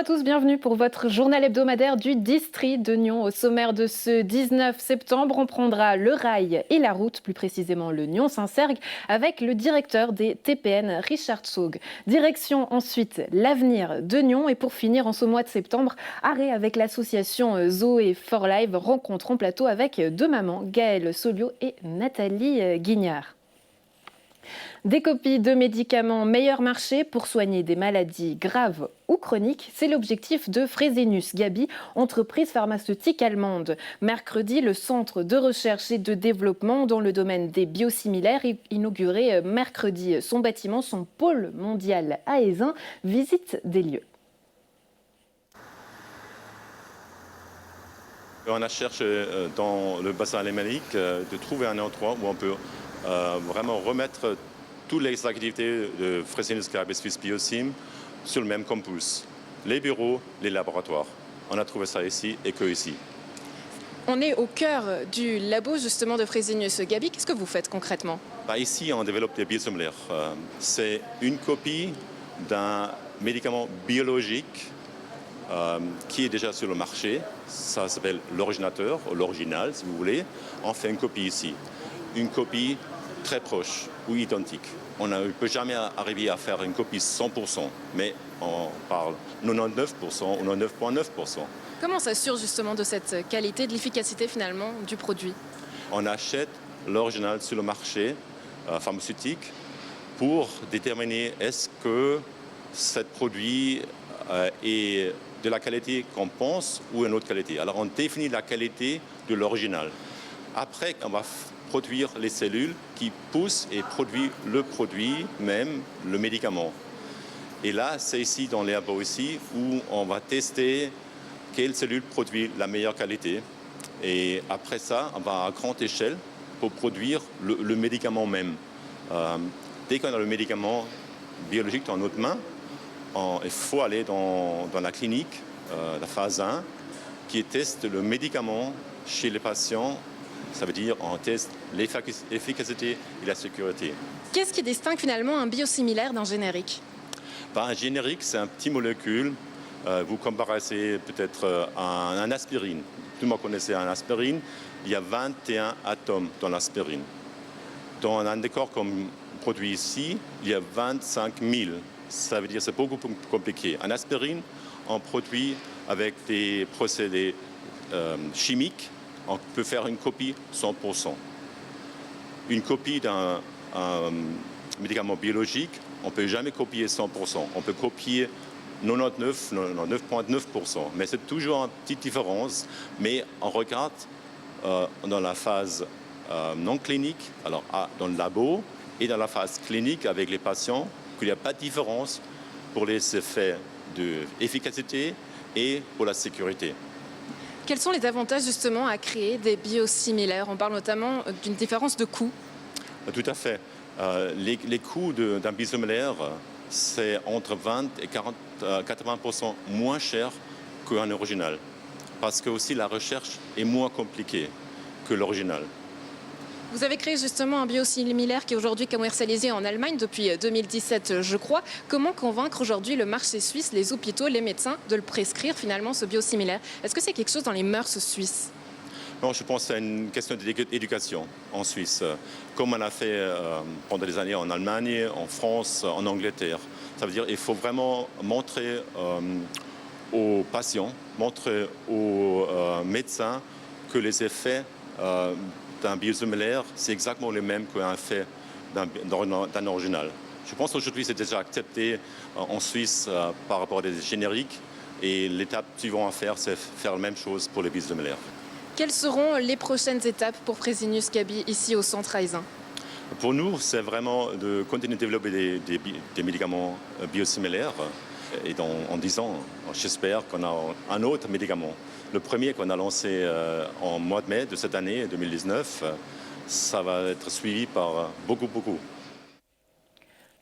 à tous, bienvenue pour votre journal hebdomadaire du district de Nyon. Au sommaire de ce 19 septembre, on prendra le rail et la route, plus précisément le Nyon-Saint-Cergue, avec le directeur des TPN, Richard Saug. Direction ensuite l'avenir de Nyon et pour finir en ce mois de septembre, arrêt avec l'association Zoé for Life, rencontre en plateau avec deux mamans, Gaëlle Soliot et Nathalie Guignard. Des copies de médicaments meilleur marché pour soigner des maladies graves ou chroniques, c'est l'objectif de Fresenius Kabi, entreprise pharmaceutique allemande. Mercredi, le centre de recherche et de développement dans le domaine des biosimilaires inaugurait mercredi son bâtiment, son pôle mondial à Ézin, visite des lieux. On a cherché dans le bassin alémanique de trouver un endroit où on peut vraiment remettre toutes les activités de Fresenius Kabi Swiss Biosim sur le même campus. Les bureaux, les laboratoires. On a trouvé ça ici et que ici. On est au cœur du labo justement de Fresenius Kabi. Qu'est-ce que vous faites concrètement? Ici, on développe des biosimilaires. C'est une copie d'un médicament biologique qui est déjà sur le marché. Ça s'appelle l'originateur, ou l'original si vous voulez. On fait une copie ici. Une copie très proche ou identique. On ne peut jamais arriver à faire une copie 100%, mais on parle 99% ou 99,9%. Comment on s'assure justement de cette qualité, de l'efficacité finalement du produit? On achète l'original sur le marché pharmaceutique pour déterminer est-ce que ce produit est de la qualité qu'on pense ou une autre qualité. Alors on définit la qualité de l'original. Après, on va produire les cellules qui poussent et produisent le produit même, le médicament. Et là, c'est ici dans les labos ici où on va tester quelle cellule produit la meilleure qualité. Et après ça, on va à grande échelle pour produire le médicament même. Dès qu'on a le médicament biologique dans notre main, il faut aller dans la clinique, la phase 1, qui teste le médicament chez les patients. Ça veut dire on teste l'efficacité et la sécurité. Qu'est-ce qui distingue finalement un biosimilaire d'un générique? Un générique, c'est un petit molécule. Vous comparez peut-être à un aspirine. Tout le monde connaissait un aspirine. Il y a 21 atomes dans l'aspirine. Dans un décor comme produit ici, il y a 25 000. Ça veut dire que c'est beaucoup plus compliqué. Un aspirine, on produit avec des procédés chimiques. On peut faire une copie 100%. Une copie d'un médicament biologique, on ne peut jamais copier 100%. On peut copier 99,9%. Mais c'est toujours une petite différence. Mais on regarde dans la phase non clinique, alors dans le labo, et dans la phase clinique avec les patients, qu'il n'y a pas de différence pour les effets d'efficacité et pour la sécurité. Quels sont les avantages justement à créer des biosimilaires? On parle notamment d'une différence de coût. Tout à fait. Les coûts d'un biosimilaire, c'est entre 20 et 80% moins cher qu'un original. Parce que aussi la recherche est moins compliquée que l'original. Vous avez créé justement un biosimilaire qui est aujourd'hui commercialisé en Allemagne depuis 2017, je crois. Comment convaincre aujourd'hui le marché suisse, les hôpitaux, les médecins de le prescrire finalement, ce biosimilaire? Est-ce que c'est quelque chose dans les mœurs suisses? Non, je pense que c'est une question d'éducation en Suisse, comme on a fait pendant des années en Allemagne, en France, en Angleterre. Ça veut dire qu'il faut vraiment montrer aux patients, montrer aux médecins que les effets d'un biosimilaire, c'est exactement le même qu'un effet d'un original. Je pense qu'aujourd'hui, c'est déjà accepté en Suisse par rapport à des génériques. Et l'étape suivante à faire, c'est faire la même chose pour les biosimilaires. Quelles seront les prochaines étapes pour Fresenius Kabi ici au centre à Ézin? Pour nous, c'est vraiment de continuer de développer des médicaments biosimilaires. Et en 10 ans, j'espère qu'on a un autre médicament. Le premier qu'on a lancé en mois de mai de cette année, 2019, ça va être suivi par beaucoup.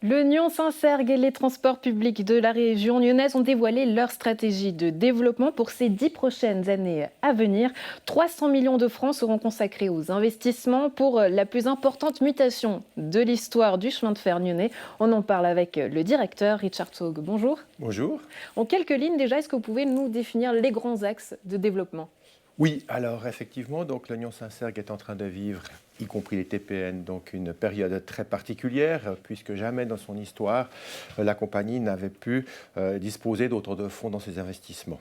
Le Nyon-Saint-Cergue et les transports publics de la région lyonnaise ont dévoilé leur stratégie de développement pour ces 10 prochaines années à venir. 300 millions de francs seront consacrés aux investissements pour la plus importante mutation de l'histoire du chemin de fer lyonnais. On en parle avec le directeur Richard Taug. Bonjour. Bonjour. En quelques lignes déjà, est-ce que vous pouvez nous définir les grands axes de développement ? Oui, alors effectivement, donc le Nyon-Saint-Cergue est en train de vivre, y compris les TPN, donc une période très particulière, puisque jamais dans son histoire, la compagnie n'avait pu disposer d'autant de fonds dans ses investissements.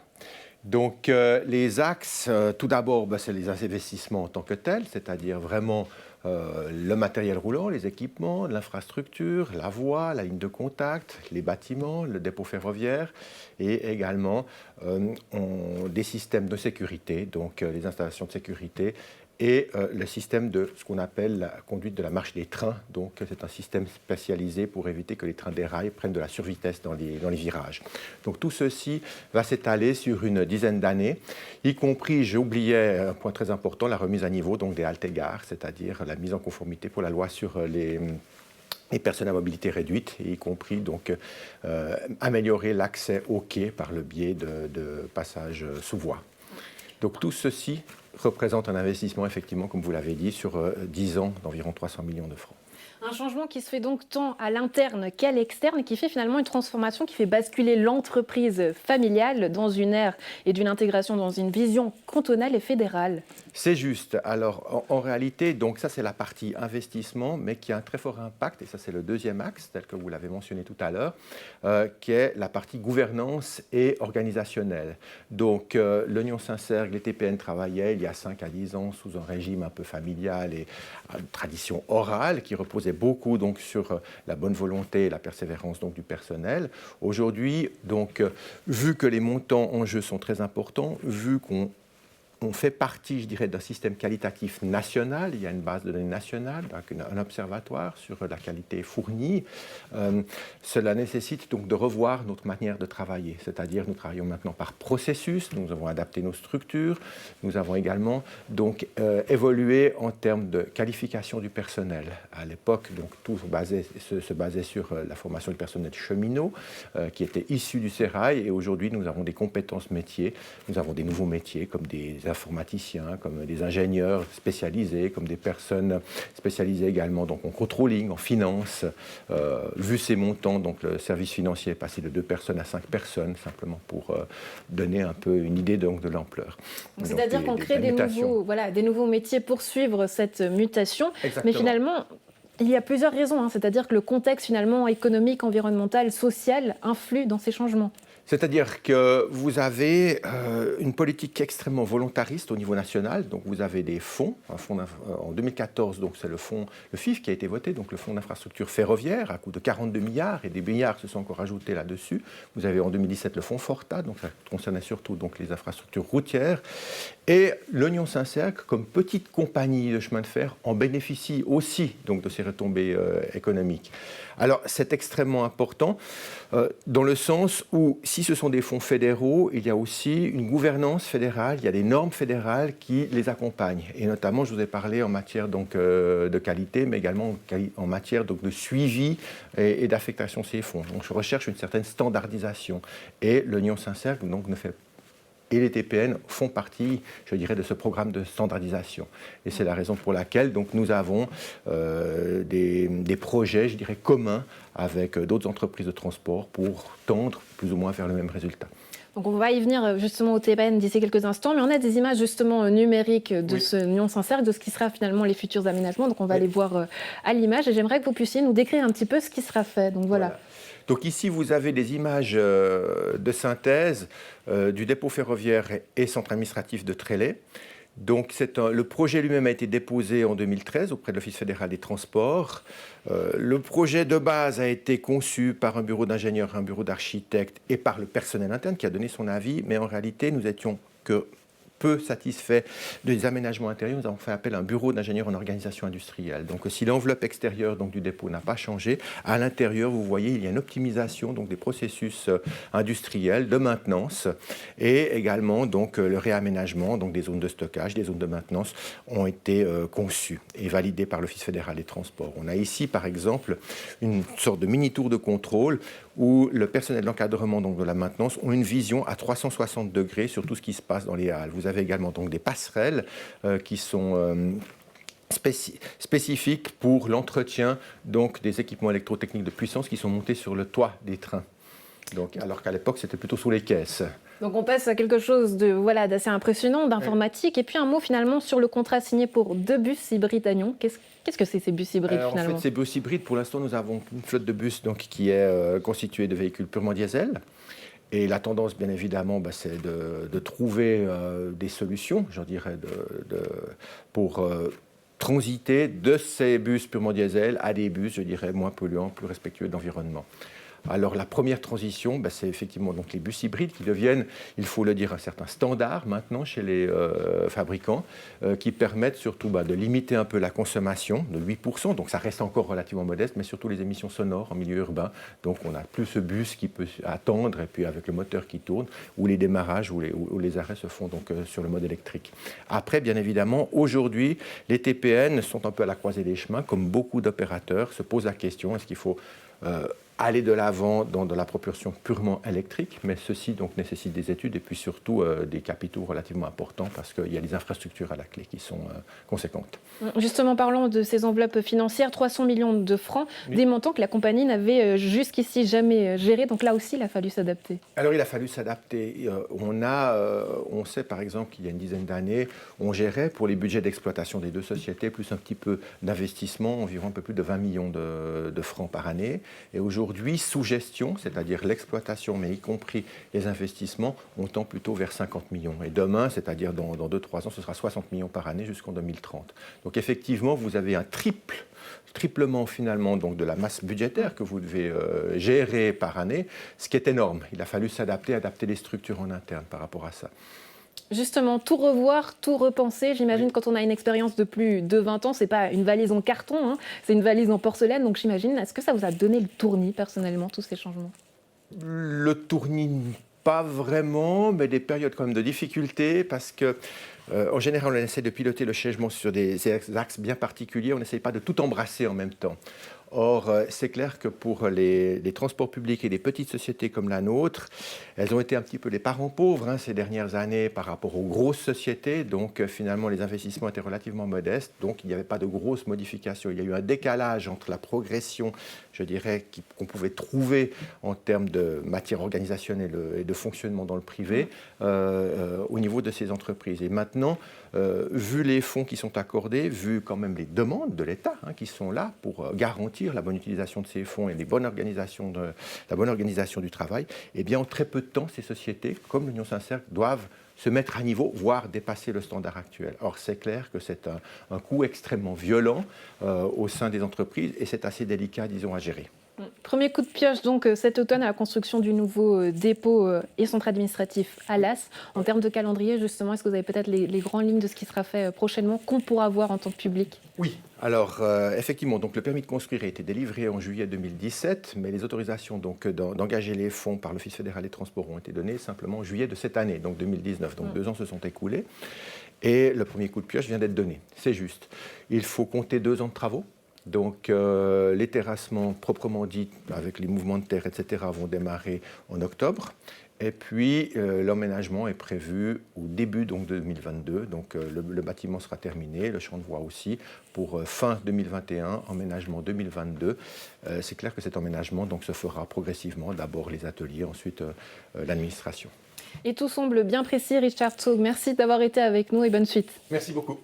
Donc les axes, tout d'abord, c'est les investissements en tant que tels, c'est-à-dire vraiment le matériel roulant, les équipements, l'infrastructure, la voie, la ligne de contact, les bâtiments, le dépôt ferroviaire et également des systèmes de sécurité, donc les installations de sécurité et le système de ce qu'on appelle la conduite de la marche des trains. Donc c'est un système spécialisé pour éviter que les trains déraillent, prennent de la survitesse dans les virages. Donc tout ceci va s'étaler sur une dizaine d'années, y compris, j'ai oublié un point très important, la remise à niveau donc des haltes et gares, c'est-à-dire la mise en conformité pour la loi sur les personnes à mobilité réduite, y compris donc améliorer l'accès au quai par le biais de passages sous voie. Donc tout ceci représente un investissement, effectivement, comme vous l'avez dit, sur 10 ans d'environ 300 millions de francs. Un changement qui se fait donc tant à l'interne qu'à l'externe, qui fait finalement une transformation qui fait basculer l'entreprise familiale dans une ère et d'une intégration dans une vision cantonale et fédérale. C'est juste. Alors, en réalité, donc ça, c'est la partie investissement, mais qui a un très fort impact, et ça, c'est le deuxième axe, tel que vous l'avez mentionné tout à l'heure, qui est la partie gouvernance et organisationnelle. Donc, le Nyon-Saint-Cergue, les TPN travaillaient il y a 5 à 10 ans sous un régime un peu familial et une tradition orale qui reposait beaucoup donc, sur la bonne volonté et la persévérance donc, du personnel. Aujourd'hui, donc, vu que les montants en jeu sont très importants, vu qu'on fait partie, je dirais, d'un système qualitatif national. Il y a une base de données nationale, donc un observatoire sur la qualité fournie. Cela nécessite donc de revoir notre manière de travailler. C'est-à-dire, nous travaillons maintenant par processus, nous avons adapté nos structures, nous avons également donc évolué en termes de qualification du personnel. À l'époque, donc tout se basait sur la formation du personnel cheminot, qui était issu du sérail, et aujourd'hui, nous avons des compétences métiers, nous avons des nouveaux métiers comme des informaticiens, comme des ingénieurs spécialisés, comme des personnes spécialisées également donc en controlling, en finance. Vu ces montants, donc le service financier est passé de 2 personnes à 5 personnes, simplement pour donner un peu une idée donc, de l'ampleur. C'est-à-dire qu'on crée des nouveaux métiers pour suivre cette mutation. Exactement. Mais finalement, il y a plusieurs raisons. C'est-à-dire que le contexte finalement économique, environnemental, social influe dans ces changements. C'est-à-dire que vous avez une politique extrêmement volontariste au niveau national. Donc vous avez des fonds. En 2014, donc c'est le FIF qui a été voté, donc le fonds d'infrastructure ferroviaire à coût de 42 milliards, et des milliards se sont encore ajoutés là-dessus. Vous avez en 2017 le fonds Forta, donc ça concernait surtout donc, les infrastructures routières. Et le Nyon-Saint-Cergue, comme petite compagnie de chemin de fer, en bénéficie aussi donc, de ces retombées économiques. Alors c'est extrêmement important dans le sens où si ce sont des fonds fédéraux, il y a aussi une gouvernance fédérale, il y a des normes fédérales qui les accompagnent. Et notamment, je vous ai parlé en matière donc, de qualité, mais également en matière donc, de suivi et d'affectation de ces fonds. Donc je recherche une certaine standardisation. Et le Nyon-Saint-Cergue donc, et les TPN font partie, je dirais, de ce programme de standardisation. Et c'est la raison pour laquelle donc, nous avons des projets, je dirais, communs avec d'autres entreprises de transport pour tendre plus ou moins vers le même résultat. Donc on va y venir justement au TPN d'ici quelques instants, mais on a des images justement numériques de ce Nyon-Saint-Cergue, de ce qui sera finalement les futurs aménagements. Donc on va les voir à l'image, et j'aimerais que vous puissiez nous décrire un petit peu ce qui sera fait. Donc voilà. Donc ici, vous avez des images de synthèse du dépôt ferroviaire et centre administratif de Trélé. Donc le projet lui-même a été déposé en 2013 auprès de l'Office fédéral des transports. Le projet de base a été conçu par un bureau d'ingénieurs, un bureau d'architectes et par le personnel interne qui a donné son avis, mais en réalité, nous étions que peu satisfaits des aménagements intérieurs, nous avons fait appel à un bureau d'ingénieurs en organisation industrielle. Donc si l'enveloppe extérieure donc, du dépôt n'a pas changé, à l'intérieur, vous voyez, il y a une optimisation donc, des processus industriels de maintenance et également donc, le réaménagement donc, des zones de stockage, des zones de maintenance ont été conçues et validées par l'Office fédéral des transports. On a ici, par exemple, une sorte de mini-tour de contrôle où le personnel d'encadrement donc, de la maintenance ont une vision à 360 degrés sur tout ce qui se passe dans les halles. Vous avez également donc, des passerelles qui sont spécifiques pour l'entretien donc, des équipements électrotechniques de puissance qui sont montés sur le toit des trains. Donc, alors qu'à l'époque, c'était plutôt sous les caisses. Donc on passe à quelque chose d'assez impressionnant, d'informatique. Et puis un mot finalement sur le contrat signé pour 2 bus hybrides à Nyon. Qu'est-ce que c'est ces bus hybrides finalement ? En fait, ces bus hybrides, pour l'instant, nous avons une flotte de bus donc, qui est constituée de véhicules purement diesel. Et la tendance, bien évidemment, c'est de trouver des solutions, je dirais, pour transiter de ces bus purement diesel à des bus, je dirais, moins polluants, plus respectueux de l'environnement. Alors la première transition, c'est effectivement donc les bus hybrides qui deviennent, il faut le dire, un certain standard maintenant chez les fabricants, qui permettent surtout de limiter un peu la consommation de 8%, donc ça reste encore relativement modeste, mais surtout les émissions sonores en milieu urbain. Donc on n'a plus ce bus qui peut attendre, et puis avec le moteur qui tourne, où les démarrages ou les arrêts se font donc sur le mode électrique. Après, bien évidemment, aujourd'hui, les TPN sont un peu à la croisée des chemins, comme beaucoup d'opérateurs se posent la question, est-ce qu'il faut aller de l'avant dans de la propulsion purement électrique, mais ceci donc nécessite des études et puis surtout des capitaux relativement importants parce qu'il y a des infrastructures à la clé qui sont conséquentes. Justement, parlons de ces enveloppes financières, 300 millions de francs, oui. Des montants que la compagnie n'avait jusqu'ici jamais gérés, donc là aussi il a fallu s'adapter. Alors il a fallu s'adapter. On sait par exemple qu'il y a une dizaine d'années, on gérait pour les budgets d'exploitation des 2 sociétés plus un petit peu d'investissement, environ un peu plus de 20 millions de francs par année. Et aujourd'hui, sous gestion, c'est-à-dire l'exploitation, mais y compris les investissements, on tend plutôt vers 50 millions. Et demain, c'est-à-dire dans 2-3 ans, ce sera 60 millions par année jusqu'en 2030. Donc effectivement, vous avez un triplement finalement donc, de la masse budgétaire que vous devez gérer par année, ce qui est énorme. Il a fallu s'adapter, adapter les structures en interne par rapport à ça. Justement, tout revoir, tout repenser. J'imagine oui. Quand on a une expérience de plus de 20 ans, ce n'est pas une valise en carton, c'est une valise en porcelaine. Donc j'imagine, est-ce que ça vous a donné le tournis personnellement, tous ces changements ? Le tournis, pas vraiment, mais des périodes quand même de difficulté parce que en général, on essaie de piloter le changement sur des axes bien particuliers. On n'essaie pas de tout embrasser en même temps. Or, c'est clair que pour les transports publics et des petites sociétés comme la nôtre, elles ont été un petit peu les parents pauvres ces dernières années par rapport aux grosses sociétés. Donc, finalement, les investissements étaient relativement modestes. Donc, il n'y avait pas de grosses modifications. Il y a eu un décalage entre la progression, je dirais, qu'on pouvait trouver en termes de matière organisationnelle et de fonctionnement dans le privé au niveau de ces entreprises. Et maintenant, vu les fonds qui sont accordés, vu quand même les demandes de l'État qui sont là pour garantir la bonne utilisation de ces fonds et la bonne organisation du travail, eh bien, en très peu de temps, ces sociétés, comme l'Union Saint-Cercle, doivent se mettre à niveau, voire dépasser le standard actuel. Or, c'est clair que c'est un coût extrêmement violent au sein des entreprises et c'est assez délicat, disons, à gérer. Premier coup de pioche donc cet automne à la construction du nouveau dépôt et centre administratif à Las. En termes de calendrier, justement, est-ce que vous avez peut-être les grandes lignes de ce qui sera fait prochainement, qu'on pourra voir en tant que public ? Oui. Alors, effectivement, donc, le permis de construire a été délivré en juillet 2017, mais les autorisations donc, d'engager les fonds par l'Office fédéral des transports ont été données simplement en juillet de cette année, donc 2019. Donc 2 ans se sont écoulés et le premier coup de pioche vient d'être donné. C'est juste. Il faut compter 2 ans de travaux. Donc les terrassements proprement dit, avec les mouvements de terre, etc., vont démarrer en octobre. Et puis l'emménagement est prévu au début donc, de 2022. Donc le bâtiment sera terminé, le champ de voies aussi, pour fin 2021, emménagement 2022. C'est clair que cet emménagement donc, se fera progressivement, d'abord les ateliers, ensuite l'administration. Et tout semble bien précis, Richard Tsaug. Merci d'avoir été avec nous et bonne suite. Merci beaucoup.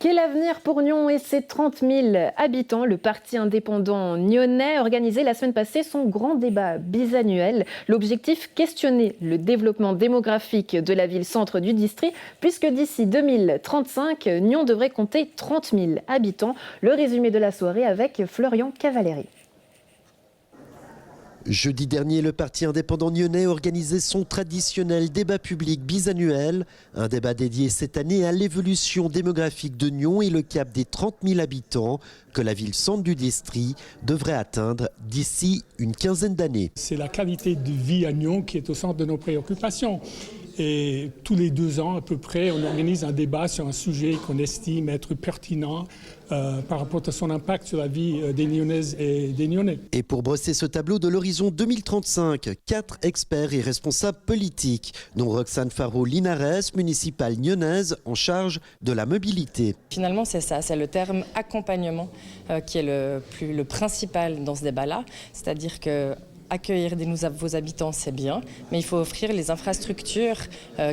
Quel avenir pour Nyon et ses 30 000 habitants ? Le parti indépendant nyonnais organisait la semaine passée son grand débat bisannuel. L'objectif, questionner le développement démographique de la ville-centre du district, puisque d'ici 2035, Nyon devrait compter 30 000 habitants. Le résumé de la soirée avec Florian Cavalieri. Jeudi dernier, le parti indépendant nyonnais organisait son traditionnel débat public bisannuel. Un débat dédié cette année à l'évolution démographique de Nyon et le cap des 30 000 habitants que la ville-centre du district devrait atteindre d'ici une quinzaine d'années. C'est la qualité de vie à Nyon qui est au centre de nos préoccupations. Et tous les 2 ans à peu près, on organise un débat sur un sujet qu'on estime être pertinent par rapport à son impact sur la vie des Nyonnaises et des Nyonnais. Et pour brosser ce tableau de l'horizon 2035, 4 experts et responsables politiques, dont Roxane Faro-Linares, municipale nyonnaise en charge de la mobilité. Finalement, c'est ça, c'est le terme accompagnement qui est le principal dans ce débat-là. C'est-à-dire que accueillir vos habitants, c'est bien, mais il faut offrir les infrastructures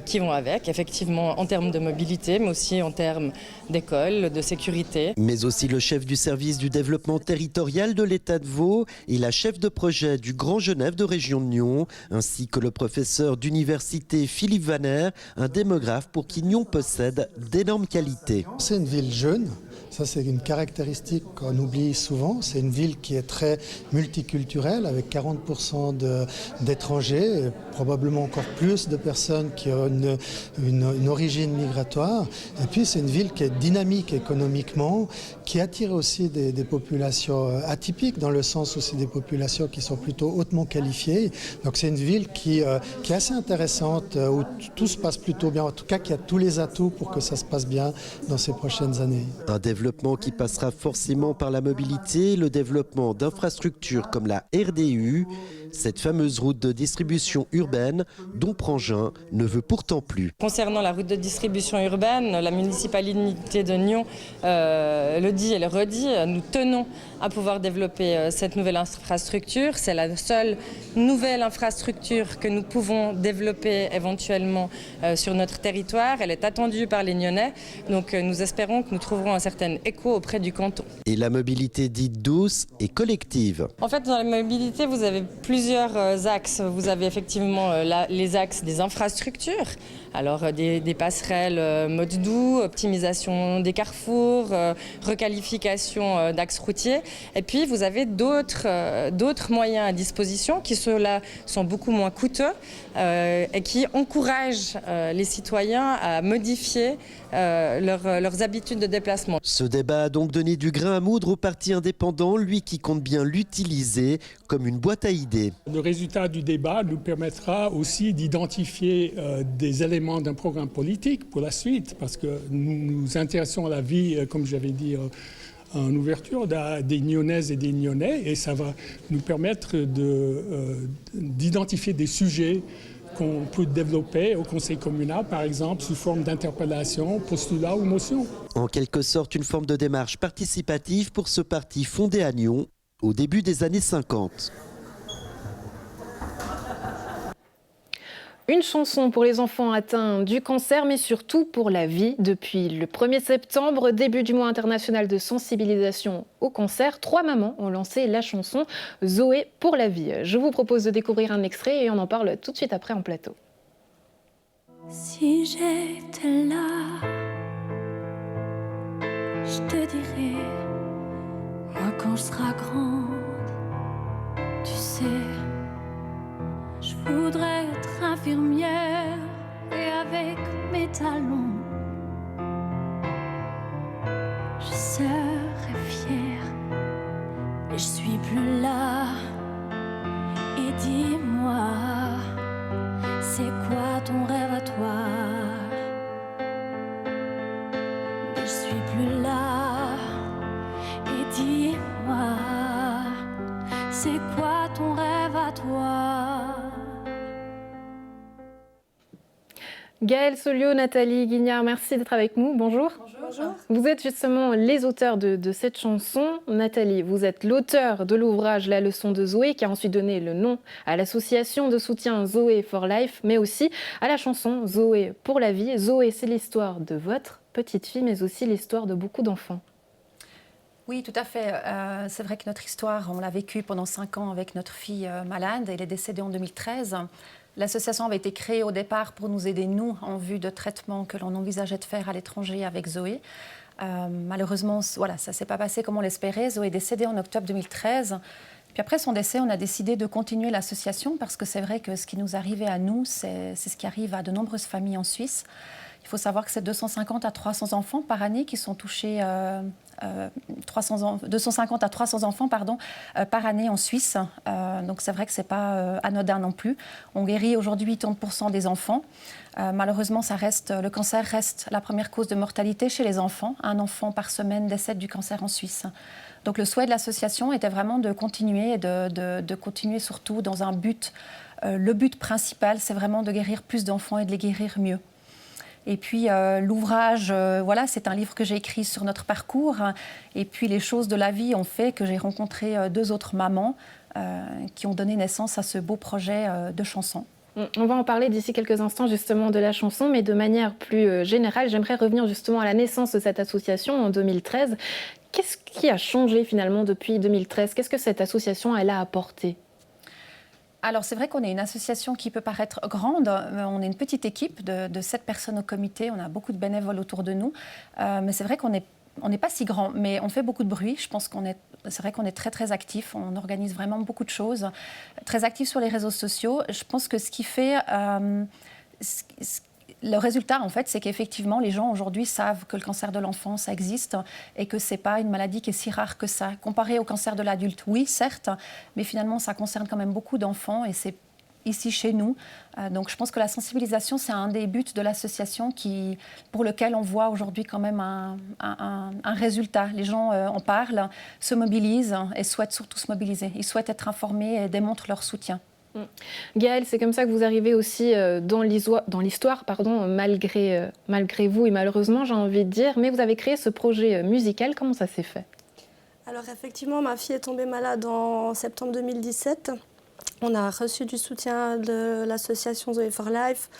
qui vont avec, effectivement en termes de mobilité, mais aussi en termes d'école, de sécurité. Mais aussi le chef du service du développement territorial de l'État de Vaud et la chef de projet du Grand Genève de région de Nyon, ainsi que le professeur d'université Philippe Vaner, un démographe pour qui Nyon possède d'énormes qualités. C'est une ville jeune. Ça, c'est une caractéristique qu'on oublie souvent. C'est une ville qui est très multiculturelle, avec 40% d'étrangers, et probablement encore plus de personnes qui ont une origine migratoire. Et puis, c'est une ville qui est dynamique économiquement, qui attire aussi des populations atypiques, dans le sens où c'est des populations qui sont plutôt hautement qualifiées. Donc, c'est une ville qui est assez intéressante, où tout se passe plutôt bien. En tout cas, qui a tous les atouts pour que ça se passe bien dans ces prochaines années. Un développement qui passera forcément par la mobilité, le développement d'infrastructures comme la RDU, cette fameuse route de distribution urbaine dont Prangin ne veut pourtant plus. Concernant la route de distribution urbaine, la municipalité de Nyon le dit et le redit, nous tenons à pouvoir développer cette nouvelle infrastructure. C'est la seule nouvelle infrastructure que nous pouvons développer éventuellement sur notre territoire. Elle est attendue par les Nyonnais, donc nous espérons que nous trouverons un certain écho auprès du canton. Et la mobilité dite douce et collective. En fait, dans la mobilité, vous avez plusieurs axes. Vous avez effectivement les axes des infrastructures, alors des passerelles mode doux, optimisation des carrefours, requalification d'axes routiers. Et puis, vous avez d'autres moyens à disposition qui, ceux-là, sont beaucoup moins coûteux et qui encouragent les citoyens à modifier leurs habitudes de déplacement. Ce débat a donc donné du grain à moudre au parti indépendant, lui qui compte bien l'utiliser comme une boîte à idées. Le résultat du débat nous permettra aussi d'identifier des éléments d'un programme politique pour la suite, parce que nous nous intéressons à la vie, comme j'avais dit en ouverture, des Nyonnaises et des Nyonnais, et ça va nous permettre d'identifier des sujets qu'on peut développer au conseil communal, par exemple, sous forme d'interpellation, postulat ou motion. En quelque sorte, une forme de démarche participative pour ce parti fondé à Nyon au début des années 50. Une chanson pour les enfants atteints du cancer, mais surtout pour la vie. Depuis le 1er septembre, début du mois international de sensibilisation au cancer, 3 mamans ont lancé la chanson Zoé pour la vie. Je vous propose de découvrir un extrait et on en parle tout de suite après en plateau. Si j'étais là, je te dirais, moi quand je serai grande, tu sais, je voudrais être infirmière et avec mes talons, je serais fière, mais je suis plus là. Et dis-moi, c'est quoi ton rêve à toi? Mais je suis plus là. Et dis-moi, c'est quoi ton rêve à toi? Gaëlle Soliot, Nathalie Guignard, merci d'être avec nous. Bonjour. Bonjour. Vous êtes justement les auteurs de cette chanson. Nathalie, vous êtes l'auteur de l'ouvrage La leçon de Zoé, qui a ensuite donné le nom à l'association de soutien Zoé for Life, mais aussi à la chanson Zoé pour la vie. Zoé, c'est l'histoire de votre petite fille, mais aussi l'histoire de beaucoup d'enfants. Oui, tout à fait. C'est vrai que notre histoire, on l'a vécue pendant 5 ans avec notre fille malade. Elle est décédée en 2013. L'association avait été créée au départ pour nous aider, nous, en vue de traitements que l'on envisageait de faire à l'étranger avec Zoé. Malheureusement, voilà, ça ne s'est pas passé comme on l'espérait. Zoé est décédée en octobre 2013. Puis après son décès, on a décidé de continuer l'association parce que c'est vrai que ce qui nous arrivait à nous, c'est ce qui arrive à de nombreuses familles en Suisse. Il faut savoir que c'est 250 à 300 enfants par année qui sont touchés, 250 à 300 enfants par année en Suisse. Donc c'est vrai que ce n'est pas anodin non plus. On guérit aujourd'hui 80% des enfants. Malheureusement, le cancer reste la première cause de mortalité chez les enfants. Un enfant par semaine décède du cancer en Suisse. Donc le souhait de l'association était vraiment de continuer et de continuer surtout dans un but. Le but principal, c'est vraiment de guérir plus d'enfants et de les guérir mieux. Et puis l'ouvrage, c'est un livre que j'ai écrit sur notre parcours. Et puis les choses de la vie ont fait que j'ai rencontré 2 autres mamans qui ont donné naissance à ce beau projet de chanson. On va en parler d'ici quelques instants justement de la chanson, mais de manière plus générale, j'aimerais revenir justement à la naissance de cette association en 2013. Qu'est-ce qui a changé finalement depuis 2013 ? Qu'est-ce que cette association elle a apporté ? Alors c'est vrai qu'on est une association qui peut paraître grande, on est une petite équipe de 7 personnes au comité, on a beaucoup de bénévoles autour de nous, mais c'est vrai qu'on n'est pas si grand, mais on fait beaucoup de bruit. Je pense c'est vrai qu'on est très très actifs, on organise vraiment beaucoup de choses, très actifs sur les réseaux sociaux. Je pense que ce qui fait... le résultat, en fait, c'est qu'effectivement, les gens aujourd'hui savent que le cancer de l'enfant, ça existe et que ce n'est pas une maladie qui est si rare que ça. Comparé au cancer de l'adulte, oui, certes, mais finalement, ça concerne quand même beaucoup d'enfants et c'est ici chez nous. Donc, je pense que la sensibilisation, c'est un des buts de l'association pour lequel on voit aujourd'hui quand même un résultat. Les gens en parlent, se mobilisent et souhaitent surtout se mobiliser. Ils souhaitent être informés et démontrent leur soutien. Gaëlle, c'est comme ça que vous arrivez aussi dans l'histoire, malgré vous et malheureusement, j'ai envie de dire. Mais vous avez créé ce projet musical, comment ça s'est fait ? Alors effectivement, ma fille est tombée malade en septembre 2017. On a reçu du soutien de l'association Zoe for Life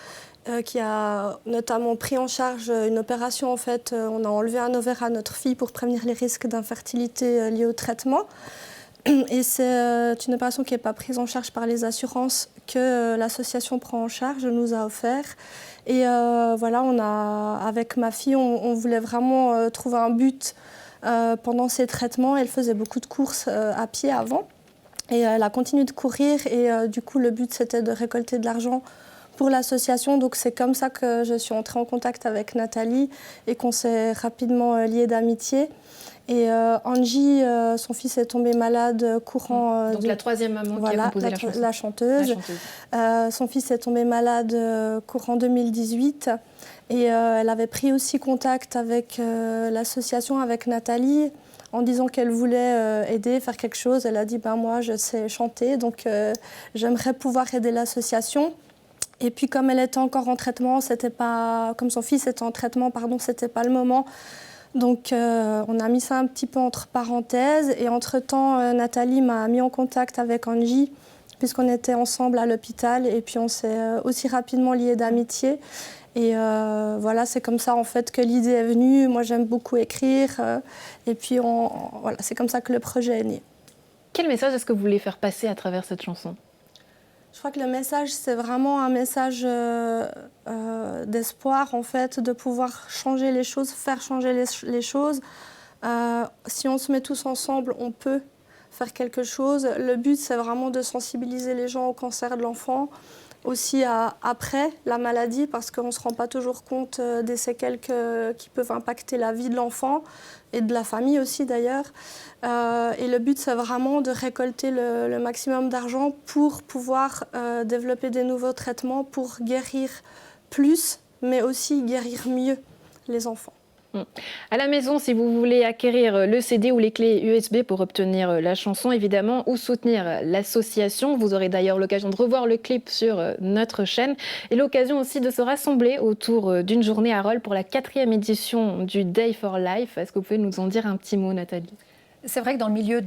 qui a notamment pris en charge une opération. En fait, on a enlevé un ovaire à notre fille pour prévenir les risques d'infertilité liés au traitement. Et c'est une opération qui n'est pas prise en charge par les assurances que l'association prend en charge, nous a offert. Et avec ma fille, on voulait vraiment trouver un but pendant ces traitements. Elle faisait beaucoup de courses à pied avant. Et elle a continué de courir. Et du coup, le but, c'était de récolter de l'argent pour l'association. Donc c'est comme ça que je suis entrée en contact avec Nathalie et qu'on s'est rapidement liés d'amitié. Et Angie, son fils est tombé malade courant... Donc la troisième maman qui a composé la chanson. La chanteuse. Son fils est tombé malade courant 2018. Et elle avait pris aussi contact avec l'association, avec Nathalie, en disant qu'elle voulait aider, faire quelque chose. Elle a dit, moi je sais chanter, donc j'aimerais pouvoir aider l'association. Et puis comme elle était encore en traitement, comme son fils était en traitement, c'était pas le moment. Donc on a mis ça un petit peu entre parenthèses et entre-temps Nathalie m'a mis en contact avec Angie puisqu'on était ensemble à l'hôpital et puis on s'est aussi rapidement liés d'amitié et c'est comme ça en fait que l'idée est venue. Moi j'aime beaucoup écrire et puis c'est comme ça que le projet est né. Quel message est-ce que vous voulez faire passer à travers cette chanson ? Je crois que le message, c'est vraiment un message d'espoir, en fait, de pouvoir changer les choses, faire changer les choses. Si on se met tous ensemble, on peut faire quelque chose. Le but, c'est vraiment de sensibiliser les gens au cancer de l'enfant, aussi après la maladie, parce qu'on ne se rend pas toujours compte des séquelles qui peuvent impacter la vie de l'enfant et de la famille aussi d'ailleurs. Et le but, c'est vraiment de récolter le maximum d'argent pour pouvoir développer des nouveaux traitements pour guérir plus, mais aussi guérir mieux les enfants. À la maison, si vous voulez acquérir le CD ou les clés USB pour obtenir la chanson, évidemment, ou soutenir l'association, vous aurez d'ailleurs l'occasion de revoir le clip sur notre chaîne et l'occasion aussi de se rassembler autour d'une journée à Rolle pour la 4e édition du Day for Life. Est-ce que vous pouvez nous en dire un petit mot, Nathalie ? C'est vrai que dans le milieu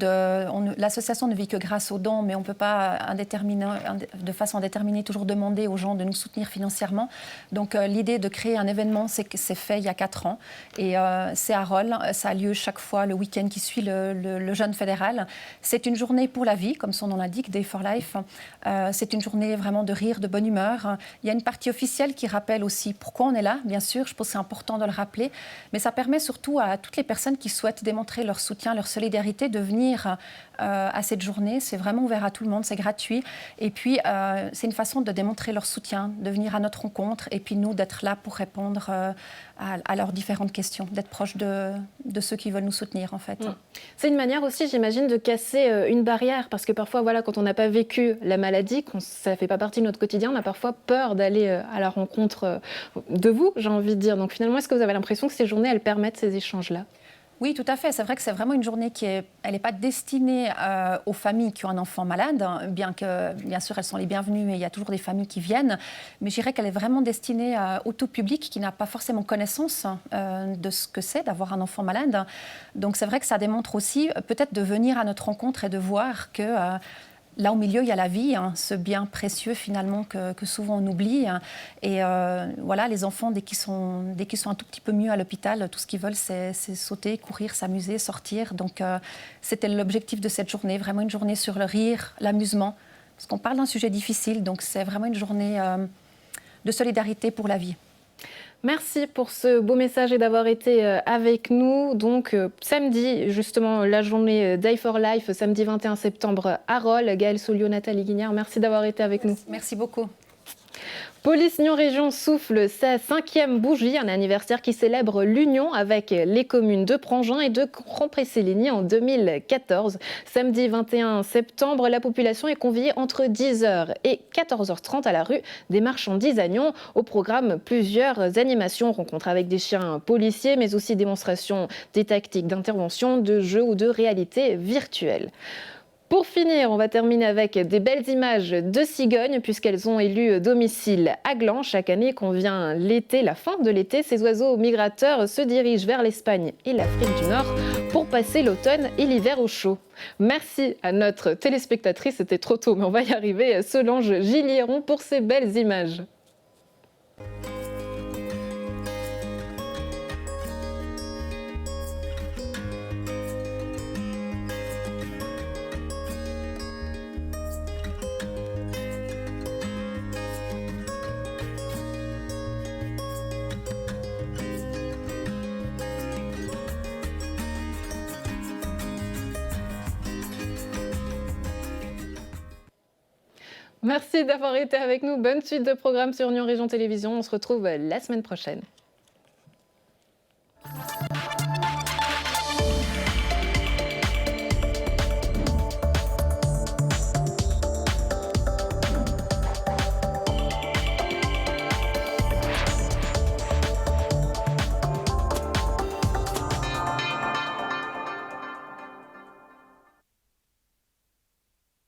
l'association ne vit que grâce aux dons, mais on ne peut pas de façon indéterminée toujours demander aux gens de nous soutenir financièrement. Donc l'idée de créer un événement, c'est fait il y a 4 ans et c'est à Rolle. Ça a lieu chaque fois le week-end qui suit le jeûne fédéral. C'est une journée pour la vie, comme son nom l'indique, Day for Life. C'est une journée vraiment de rire, de bonne humeur. Il y a une partie officielle qui rappelle aussi pourquoi on est là, bien sûr. Je pense que c'est important de le rappeler. Mais ça permet surtout à toutes les personnes qui souhaitent démontrer leur soutien, leur solidarité solidarité de venir à cette journée. C'est vraiment ouvert à tout le monde, c'est gratuit. Et puis, c'est une façon de démontrer leur soutien, de venir à notre rencontre et puis nous, d'être là pour répondre à leurs différentes questions, d'être proche de ceux qui veulent nous soutenir, en fait. C'est une manière aussi, j'imagine, de casser une barrière, parce que parfois, voilà, quand on n'a pas vécu la maladie, quand ça ne fait pas partie de notre quotidien, on a parfois peur d'aller à la rencontre de vous, j'ai envie de dire. Donc finalement, est-ce que vous avez l'impression que ces journées, elles permettent ces échanges-là ? Oui, tout à fait. C'est vrai que c'est vraiment une journée elle n'est pas destinée aux familles qui ont un enfant malade, bien que, bien sûr, elles sont les bienvenues et il y a toujours des familles qui viennent. Mais je dirais qu'elle est vraiment destinée au tout public qui n'a pas forcément connaissance de ce que c'est d'avoir un enfant malade. Donc c'est vrai que ça démontre aussi peut-être de venir à notre rencontre et de voir que là, au milieu, il y a la vie, ce bien précieux finalement que souvent on oublie. Et voilà, les enfants, dès qu'ils sont un tout petit peu mieux à l'hôpital, tout ce qu'ils veulent, c'est sauter, courir, s'amuser, sortir. Donc, c'était l'objectif de cette journée, vraiment une journée sur le rire, l'amusement. Parce qu'on parle d'un sujet difficile, donc c'est vraiment une journée de solidarité pour la vie. Merci pour ce beau message et d'avoir été avec nous. Donc samedi, justement, la journée Day for Life, samedi 21 septembre à Rolle. Gaëlle Souliot, Nathalie Guignard, merci d'avoir été avec nous. Merci beaucoup. Police Nyon Région souffle sa 5e bougie, un anniversaire qui célèbre l'union avec les communes de Prangin et de Grand-Pré-Séligny en 2014. Samedi 21 septembre, la population est conviée entre 10h et 14h30 à la rue des Marchandises à Nyon. Au programme, plusieurs animations, rencontres avec des chiens policiers, mais aussi démonstrations des tactiques d'intervention, de jeux ou de réalité virtuelle. Pour finir, on va terminer avec des belles images de cigognes puisqu'elles ont élu domicile à Gland. Chaque année qu'on vient l'été, la fin de l'été, ces oiseaux migrateurs se dirigent vers l'Espagne et l'Afrique du Nord pour passer l'automne et l'hiver au chaud. Merci à notre téléspectatrice, c'était trop tôt mais on va y arriver, Solange Gillieron pour ces belles images. Merci d'avoir été avec nous. Bonne suite de programmes sur Nyon Région Télévision. On se retrouve la semaine prochaine.